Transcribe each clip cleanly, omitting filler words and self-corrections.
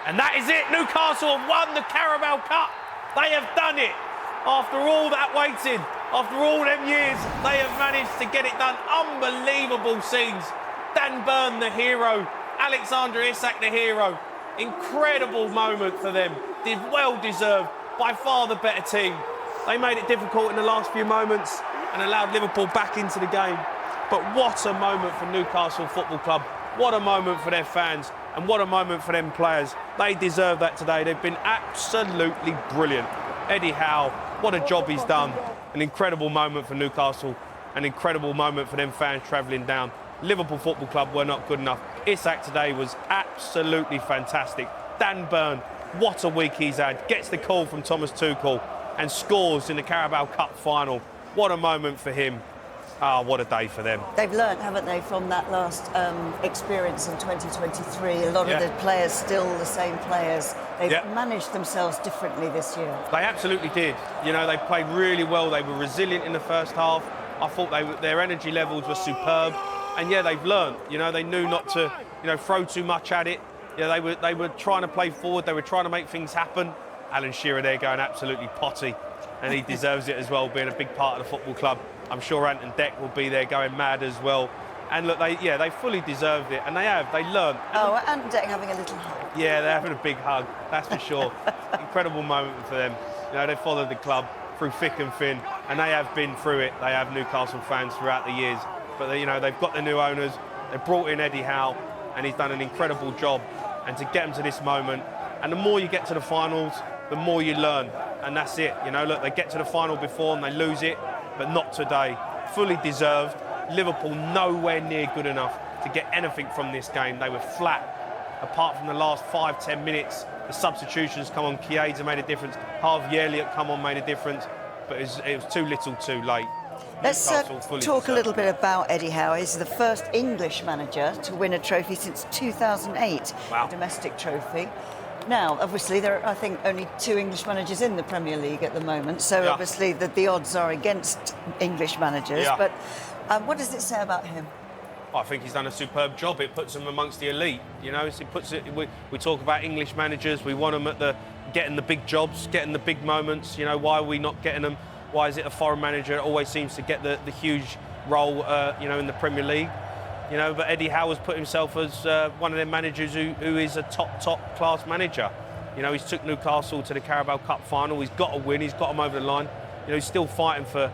And that is it. Newcastle have won the Carabao Cup. They have done it. After all that waiting, after all them years, they have managed to get it done. Unbelievable scenes. Dan Burn, the hero. Alexander Isak, the hero. Incredible moment for them. Well deserved. By far the better team. They made it difficult in the last few moments and allowed Liverpool back into the game. But what a moment for Newcastle Football Club. What a moment for their fans. And what a moment for them players. They deserve that today. They've been absolutely brilliant. Eddie Howe, what a job he's done. An incredible moment for Newcastle. An incredible moment for them fans travelling down. Liverpool Football Club were not good enough. Isak today was absolutely fantastic. Dan Burn, what a week he's had. Gets the call from Thomas Tuchel and scores in the Carabao Cup final. What a moment for him. Ah, what a day for them. They've learnt, haven't they, from that last experience in 2023. A lot of the players still the same players. They've managed themselves differently this year. They absolutely did. You know, they played really well. They were resilient in the first half. I thought their energy levels were superb. And yeah, they've learnt. You know, they knew not to, throw too much at it. Yeah, they were trying to play forward. They were trying to make things happen. Alan Shearer there going absolutely potty, and he deserves it as well, being a big part of the football club. I'm sure Ant and Deck will be there going mad as well. And look, they fully deserved it, and they have. They learned. Oh, Ant and Deck having a little hug. Yeah, they're having a big hug, that's for sure. Incredible moment for them. They followed the club through thick and thin, and they have been through it. They have Newcastle fans throughout the years. But they've got the new owners. They brought in Eddie Howe, and he's done an incredible job. And to get them to this moment, and the more you get to the finals, the more you learn. And that's it. Look, they get to the final before and they lose it, but not today. Fully deserved. Liverpool nowhere near good enough to get anything from this game. They were flat. Apart from the last 5-10 minutes, the substitutions come on. Chiesa made a difference. Harvey Elliott come on, made a difference. But it was too little too late. Let's talk a little bit about Eddie Howe. He's the first English manager to win a trophy since 2008, a domestic trophy. Now, obviously, there are, I think, only 2 English managers in the Premier League at the moment, so obviously the odds are against English managers. But what does it say about him? I think he's done a superb job. It puts him amongst the elite. It puts it. We talk about English managers. We want them getting the big jobs, getting the big moments. Why are we not getting them? Why is it a foreign manager that always seems to get the huge role, in the Premier League? But Eddie Howe has put himself as one of their managers who is a top class manager. He's took Newcastle to the Carabao Cup final. He's got a win. He's got them over the line. He's still fighting for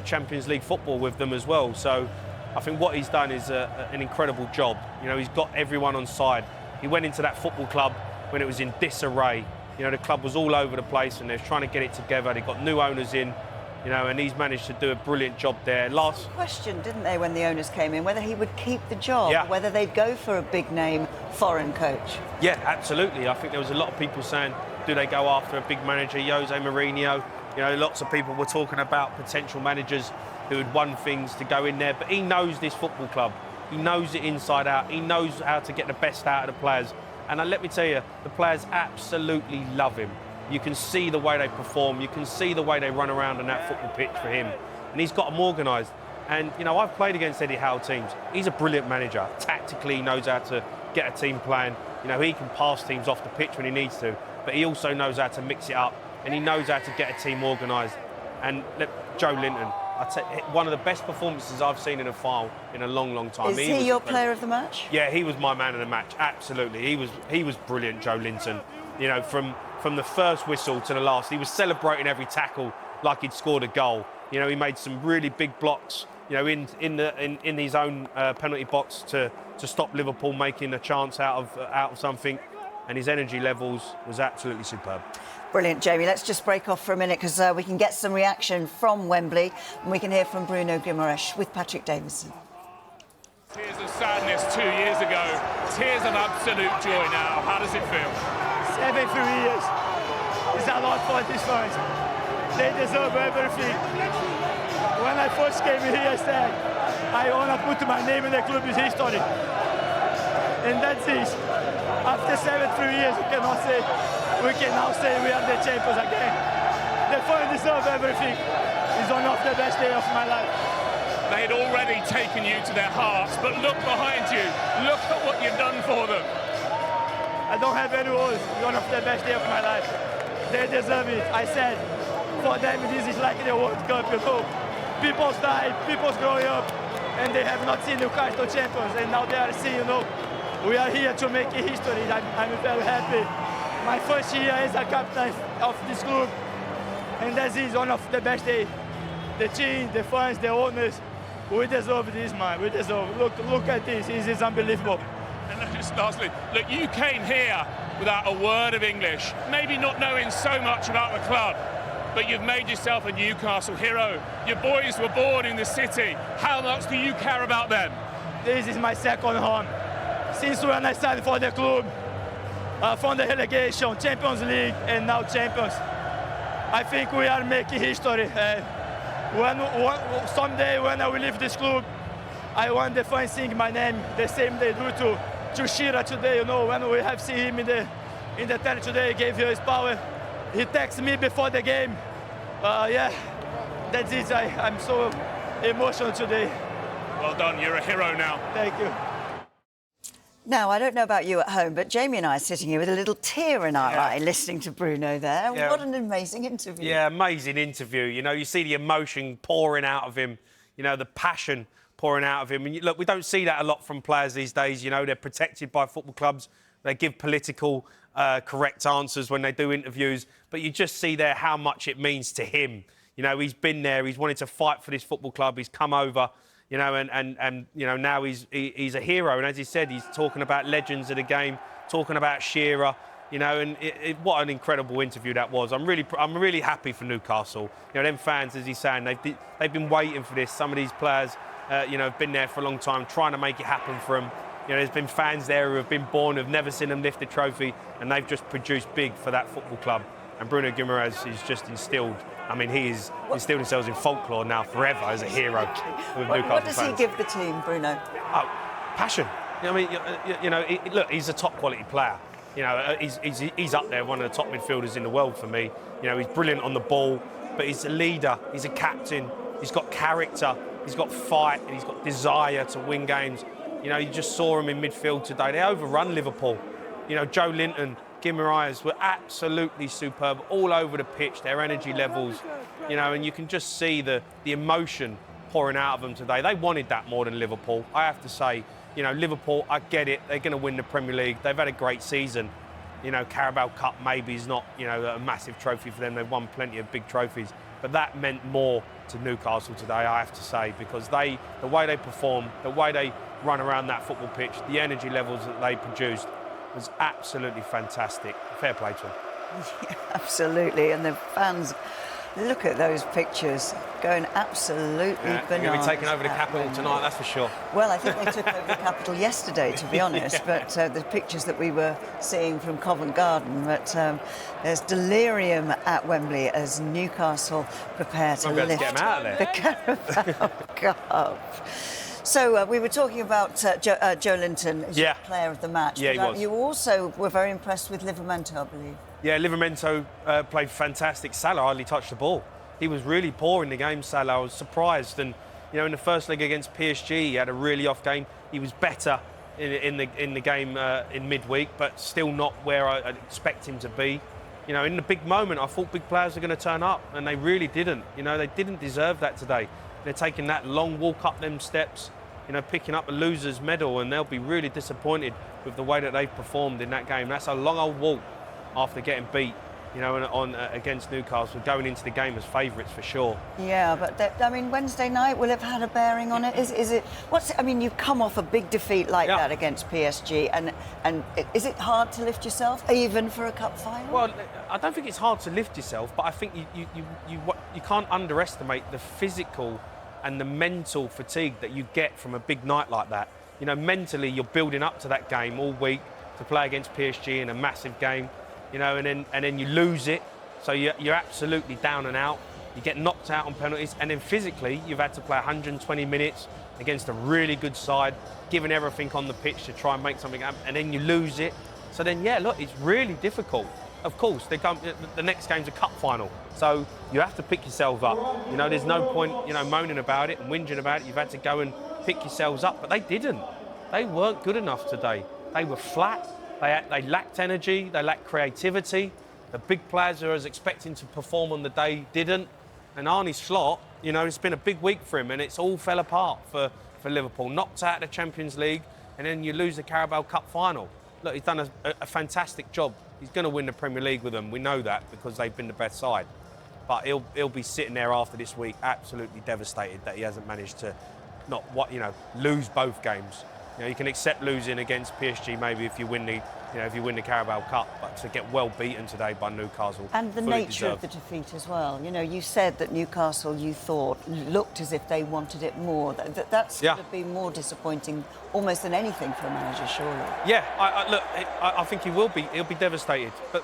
Champions League football with them as well. So I think what he's done is an incredible job. He's got everyone on side. He went into that football club when it was in disarray. The club was all over the place and they're trying to get it together. They've got new owners in. And he's managed to do a brilliant job there. Last question, didn't they, when the owners came in, whether he would keep the job, or whether they'd go for a big name foreign coach? Yeah, absolutely. I think there was a lot of people saying, do they go after a big manager, Jose Mourinho? Lots of people were talking about potential managers who had won things to go in there, but he knows this football club. He knows it inside out. He knows how to get the best out of the players. And let me tell you, the players absolutely love him. You can see the way they perform. You can see the way they run around on that football pitch for him. And he's got them organised. And, I've played against Eddie Howe teams. He's a brilliant manager. Tactically, he knows how to get a team playing. He can pass teams off the pitch when he needs to. But he also knows how to mix it up. And he knows how to get a team organised. And Joe Linton, one of the best performances I've seen in a file in a long, long time. Is he your player of the match? Yeah, he was my man of the match. Absolutely. He was brilliant, Joe Linton. From the first whistle to the last, he was celebrating every tackle like he'd scored a goal. He made some really big blocks, in his own penalty box to stop Liverpool making a chance out of something, and his energy levels was absolutely superb. Brilliant, Jamie. Let's just break off for a minute because we can get some reaction from Wembley, and we can hear from Bruno Guimaraes with Patrick Davison. Tears of sadness 2 years ago, tears of absolute joy now. How does it feel? 7 years. It's a lot for these fans. They deserve everything. When I first came here, I said, I want to put my name in the club's history. And that's it. After 7 years, we can now say we are the champions again. The fans deserve everything. It's one of the best days of my life. They had already taken you to their hearts, but look behind you. Look at what you've done for them. I don't have any words. It's one of the best days of my life. They deserve it. I said, for them, this is like the World Cup, you know. People's died, people's growing up, and they have not seen Newcastle champions, and now they are seeing, you know, we are here to make history. I'm very happy. My first year as a captain of this club, and this is one of the best days. The team, the fans, the owners, we deserve this, man. We deserve. Look at this. This is unbelievable. And just lastly, look, you came here without a word of English, maybe not knowing so much about the club, but you've made yourself a Newcastle hero. Your boys were born in the city. How much do you care about them? This is my second home. Since when I signed for the club, from the relegation, Champions League, and now champions. I think we are making history. Someday when I will leave this club, I want the fans sing my name the same they do to Shearer today. You know, when we have seen him in the telly today, gave you his power. He texted me before the game. Yeah, that's it. I'm so emotional today. Well done, you're a hero now. Thank you. Now, I don't know about you at home, but Jamie and I are sitting here with a little tear in our eye listening to Bruno there. Yeah. What an amazing interview. Yeah, amazing interview. You know, you see the emotion pouring out of him, you know, the passion pouring out of him. And look, we don't see that a lot from players these days. You know, they're protected by football clubs. They give political correct answers when they do interviews. But you just see there how much it means to him. You know, he's been there. He's wanted to fight for this football club. He's come over. You know, and you know, now he's a hero. And as he said, he's talking about legends of the game, talking about Shearer. You know, and what an incredible interview that was. I'm really happy for Newcastle. You know, them fans, as he's saying, they've been waiting for this. Some of these players, you know, have been there for a long time, trying to make it happen for them. You know, there's been fans there who have been born, who've never seen them lift a trophy, and they've just produced big for that football club. And Bruno Guimaraes is just instilled. I mean, he is instilled himself in folklore now forever as a hero with Newcastle What does fans. he give the team, Bruno? Oh, passion. I mean, you know, look, he's a top quality player. You know, he's up there, one of the top midfielders in the world for me. You know, he's brilliant on the ball, but he's a leader, he's a captain, he's got character, he's got fight, and he's got desire to win games. You know, you just saw him in midfield today. They overrun Liverpool. You know, Joe Linton, Guimaraes were absolutely superb all over the pitch, their energy levels, you know, and you can just see the emotion pouring out of them today. They wanted that more than Liverpool, I have to say. You know, Liverpool, I get it, they're going to win the Premier League. They've had a great season. You know, Carabao Cup maybe is not, you know, a massive trophy for them. They've won plenty of big trophies. But that meant more to Newcastle today, I have to say, because the way they perform, the way they run around that football pitch, the energy levels that they produced, was absolutely fantastic. Fair play to them. Yeah, absolutely. And the fans, look at those pictures, going absolutely bananas. They're going to be taking over the capital tonight, that's for sure. Well, I think they took over the capital yesterday, to be honest. But the pictures that we were seeing from Covent Garden, but there's delirium at Wembley as Newcastle prepare to lift get them out of there. the Carabao Cup. So we were talking about Joe Linton as your player of the match. Yeah, he was. You also were very impressed with Livramento, I believe. Yeah, Livramento played fantastic. Salah hardly touched the ball. He was really poor in the game, Salah. I was surprised. And, you know, in the first leg against PSG, he had a really off game. He was better in the game in midweek, but still not where I'd expect him to be. You know, in the big moment, I thought big players were going to turn up, and they really didn't. You know, they didn't deserve that today. They're taking that long walk up them steps, you know, picking up a loser's medal, and they'll be really disappointed with the way that they've performed in that game. That's a long old walk after getting beat, you know, against Newcastle, going into the game as favourites for sure. Yeah, but I mean, Wednesday night will have had a bearing on it. Is it? I mean, you come off a big defeat like that against PSG, and is it hard to lift yourself, even for a cup final? Well, I don't think it's hard to lift yourself, but I think you can't underestimate the physical and the mental fatigue that you get from a big night like that. You know, mentally, you're building up to that game all week to play against PSG in a massive game. You know, and then you lose it, so you're absolutely down and out. You get knocked out on penalties, and then physically you've had to play 120 minutes against a really good side, giving everything on the pitch to try and make something happen, and then you lose it. So then, yeah, look, it's really difficult. Of course, the next game's a cup final, so you have to pick yourself up. You know, there's no point, you know, moaning about it and whinging about it. You've had to go and pick yourselves up, but they didn't. They weren't good enough today. They were flat. They lacked energy, they lacked creativity. The big players who I was expecting to perform on the day didn't. And Arne Slot, you know, it's been a big week for him, and it's all fell apart for Liverpool. Knocked out of the Champions League, and then you lose the Carabao Cup final. Look, he's done a fantastic job. He's going to win the Premier League with them. We know that because they've been the best side. But he'll be sitting there after this week absolutely devastated that he hasn't managed to lose both games. You know, you can accept losing against PSG maybe if you win the Carabao Cup, but to get well beaten today by Newcastle. And the nature of the defeat as well. You know, you said that Newcastle, you thought, looked as if they wanted it more. That's going to be more disappointing almost than anything for a manager, surely. Yeah, I think he'll be devastated. But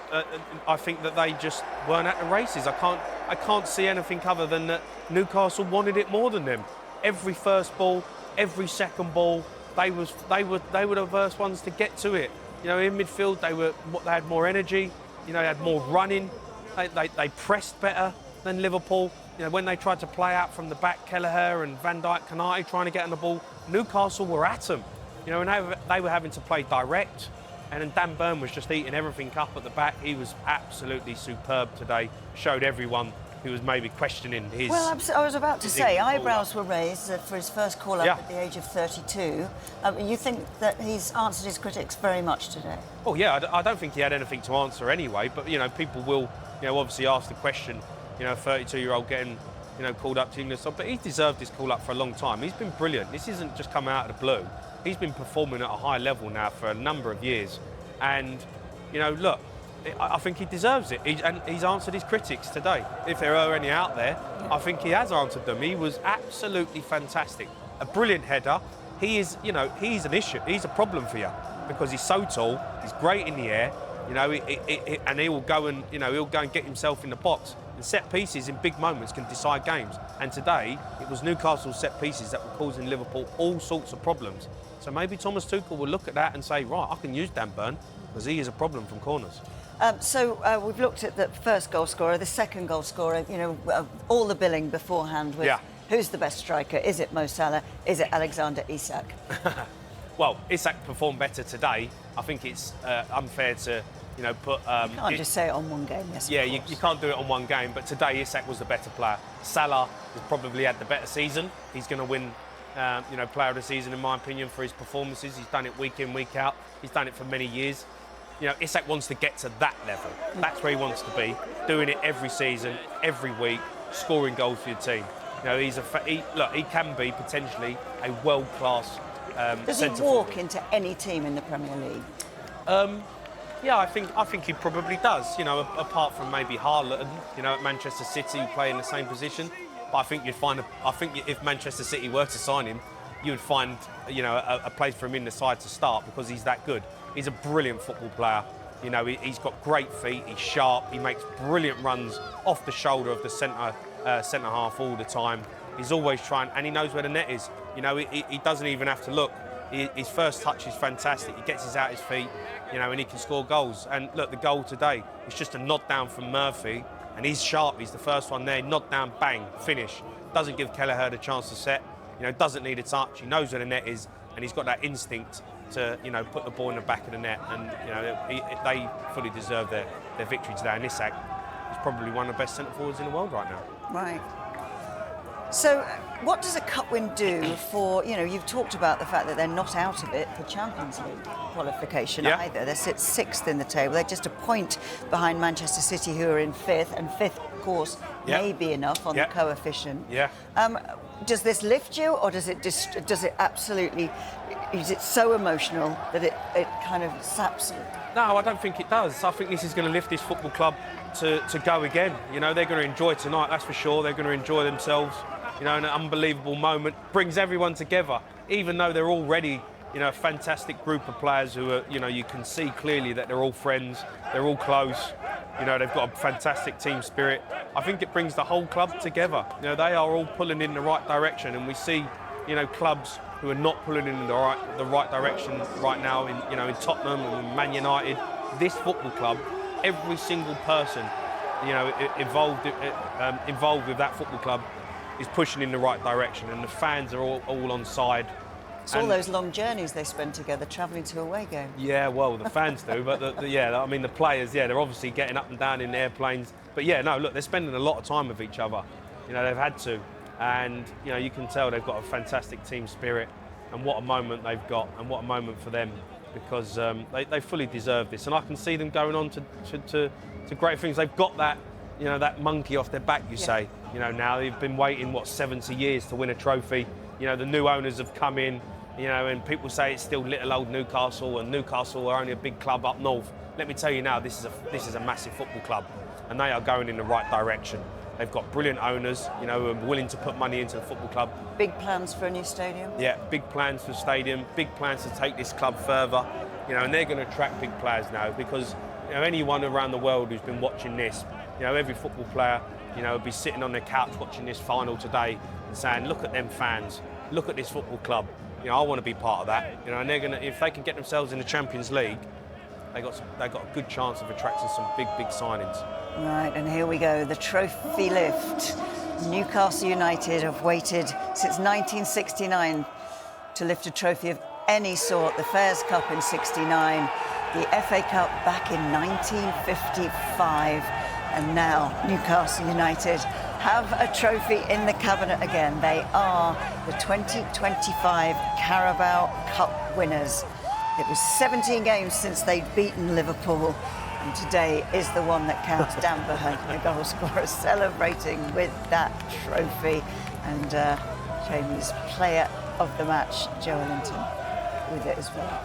I think that they just weren't at the races. I can't see anything other than that Newcastle wanted it more than them. Every first ball, every second ball, they were the first ones to get to it. You know, in midfield they had more energy. You know, they had more running. They pressed better than Liverpool. You know, when they tried to play out from the back, Kelleher and Van Dijk, Konate trying to get on the ball, Newcastle were at them. You know, and they were having to play direct. And then Dan Burn was just eating everything up at the back. He was absolutely superb today. Showed everyone who was maybe questioning his... Well, I was about to say, eyebrows were raised for his first call-up at the age of 32. You think that he's answered his critics very much today? Oh, yeah, I don't think he had anything to answer anyway, but, you know, people will, you know, obviously ask the question, you know, a 32-year-old getting, you know, called up to England. But he's deserved this call-up for a long time. He's been brilliant. This isn't just come out of the blue. He's been performing at a high level now for a number of years. And, you know, look, I think he deserves it. He's answered his critics today. If there are any out there, I think he has answered them. He was absolutely fantastic. A brilliant header. He is, you know, he's an issue. He's a problem for you because he's so tall. He's great in the air, you know, and he'll go and get himself in the box. And set pieces in big moments can decide games. And today, it was Newcastle's set pieces that were causing Liverpool all sorts of problems. So maybe Thomas Tuchel will look at that and say, right, I can use Dan Burn because he is a problem from corners. We've looked at the first goal scorer, the second goal scorer, you know, all the billing beforehand with who's the best striker? Is it Mo Salah? Is it Alexander Isak? Well, Isak performed better today. I think it's unfair to, you know, put... you can't just say it on one game, yes. Yeah, you can't do it on one game, but today Isak was the better player. Salah has probably had the better season. He's going to win, you know, player of the season, in my opinion, for his performances. He's done it week in, week out. He's done it for many years. You know, Isak wants to get to that level. That's where he wants to be, doing it every season, every week, scoring goals for your team. You know, he can be potentially a world-class Does he walk into any team in the Premier League? Yeah, I think he probably does. You know, apart from maybe Haaland, you know, at Manchester City, who play in the same position. But I think if Manchester City were to sign him, you would find, you know, a place for him in the side to start because he's that good. He's a brilliant football player. You know, he's got great feet, he's sharp, he makes brilliant runs off the shoulder of the centre half all the time. He's always trying, and he knows where the net is. You know, he doesn't even have to look. His first touch is fantastic. He gets his feet, you know, and he can score goals. And look, the goal today is just a nod down from Murphy, and he's sharp. He's the first one there. Nod down, bang, finish. Doesn't give Kelleher the chance to set. You know, doesn't need a touch. He knows where the net is, and he's got that instinct to, you know, put the ball in the back of the net. And, you know, they fully deserve their victory today. And Isak is probably one of the best centre-forwards in the world right now. Right. So what does a cup win do for, you know, you've talked about the fact that they're not out of it for Champions League qualification either. They sit 6th in the table. They're just a point behind Manchester City, who are in 5th, and 5th, of course, may be enough on the coefficient. Does this lift you, or does it absolutely, is it so emotional that it kind of saps you? No, I don't think it does. I think this is going to lift this football club to go again. You know, they're going to enjoy tonight, that's for sure. They're going to enjoy themselves. You know, an unbelievable moment. Brings everyone together, even though they're already, you know, a fantastic group of players who are, you know, you can see clearly that they're all friends, they're all close. You know, they've got a fantastic team spirit. I think it brings the whole club together. You know, they are all pulling in the right direction, and we see, you know, clubs who are not pulling in the right direction right now. In Tottenham and Man United, this football club, every single person, you know, involved with that football club is pushing in the right direction, and the fans are all on side It's all those long journeys they spend together, travelling to away games. Yeah, well, the fans do, but I mean, the players, yeah, they're obviously getting up and down in airplanes. But yeah, no, look, they're spending a lot of time with each other. You know, they've had to, and you know, you can tell they've got a fantastic team spirit, and what a moment they've got, and what a moment for them, because they fully deserve this, and I can see them going on to great things. They've got that, you know, that monkey off their back, you say. You know, now they've been waiting, 70 years to win a trophy. You know, the new owners have come in, you know, and people say it's still little old Newcastle, and Newcastle are only a big club up north. Let me tell you now, this is a massive football club, and they are going in the right direction. They've got brilliant owners, you know, who are willing to put money into the football club. Big plans for a new stadium? Yeah, big plans for the stadium, big plans to take this club further, you know, and they're going to attract big players now, because, you know, anyone around the world who's been watching this, you know, every football player, you know, would be sitting on their couch watching this final today and saying, look at them fans, look at this football club. You know, I want to be part of that. You know, and they're going to, if they can get themselves in the Champions League, they got a good chance of attracting some big signings. Right, and here we go, the trophy lift. Newcastle United have waited since 1969 to lift a trophy of any sort. The Fairs Cup in '69, the FA Cup back in 1955, and now Newcastle United have a trophy in the cabinet again. They are the 2025 Carabao Cup winners. It was 17 games since they'd beaten Liverpool, and today is the one that counts. Dan Burn, the goal scorer, celebrating with that trophy, and Jamie's player of the match, Joe Ellington, with it as well.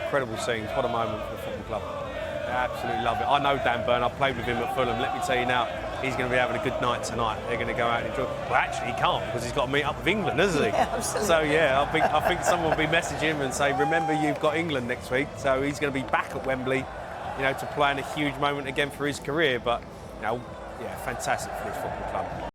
Incredible scenes. What a moment for the football club. I absolutely love it. I know Dan Burn. I played with him at Fulham. Let me tell you now, he's going to be having a good night tonight. They're going to go out and enjoy. Well, actually, he can't, because he's got to meet up with England, hasn't he? Yeah, absolutely. So yeah, I think someone will be messaging him and say, remember, you've got England next week. So he's going to be back at Wembley, you know, to play in a huge moment again for his career. But you know, yeah, fantastic for this football club.